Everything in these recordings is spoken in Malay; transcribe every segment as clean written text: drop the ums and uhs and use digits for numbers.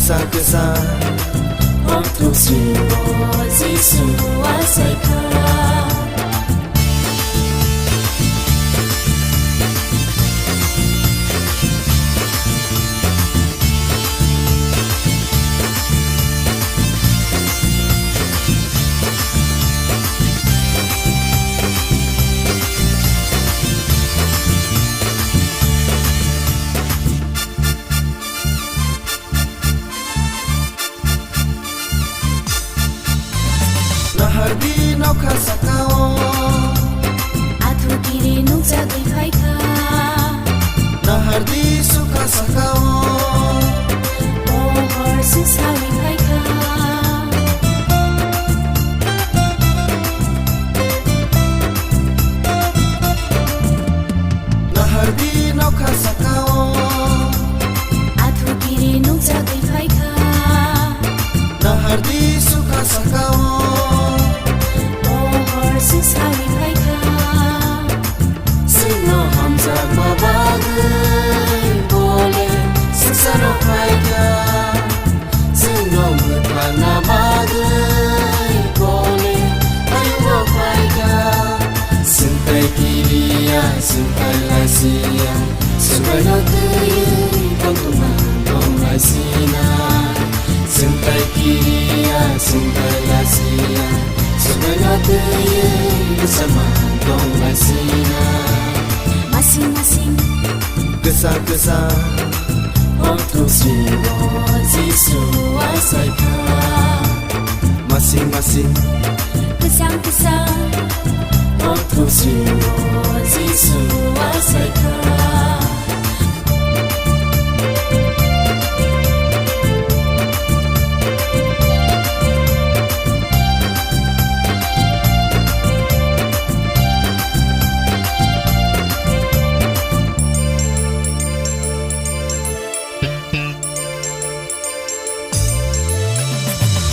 Kesa waktu siwa Yesu asaika Nahardi nauka sakao Atu kiri nungsa di paika Nahardi suka sakao Ohor sisawi paika Nahardi nauka sakao Atu kiri nungsa di paika Nahardi suka sakao Sisawi paika Sino hamza mabagai Bole sesano paika Sino mutana bagai Bole ayuwa paika Sintai kiriya, sintai lasia Sintai notuyu, kontuma dongai sina Sintai kiriya, sintai lasia Sebenarnya bersama dong masina Masing-masing Gesa-gesa untuk siwa Yesu asaika Masing-masing Kesang-kesang untuk siwa Yesu asaika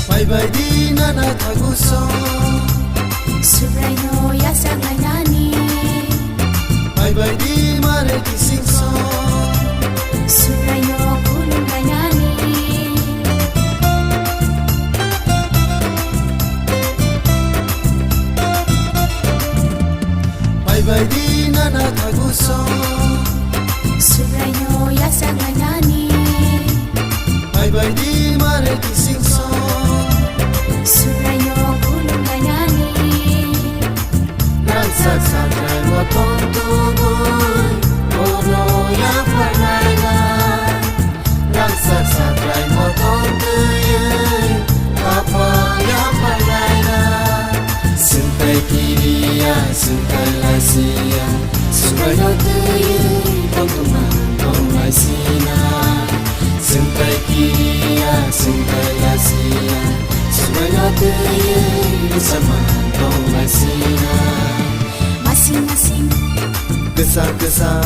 Bye-bye di nana taguso Subraino yasak lainani Bye-bye di mare kisingso Subraino kulung lainani Bye-bye di nana taguso Subraino yasak lainani Bye-bye di mare kisingso Subraino kulung lainani Lansak sakay motong tubuh Bono yang pernah Lansak sakay motong tuyul Apa yang pernah Sintai kiriya, sintai lasia Subraino tuyul Kontuma dongai sina Sintai kiriya, sintai lasia Semuanya bersama dong masina Masing-masing Gesa-gesa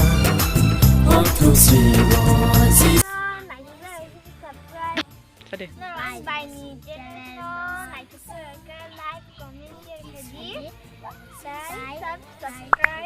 untuk siwa Yesu Bye bye ni channel like, share, like, comment, share, subscribe.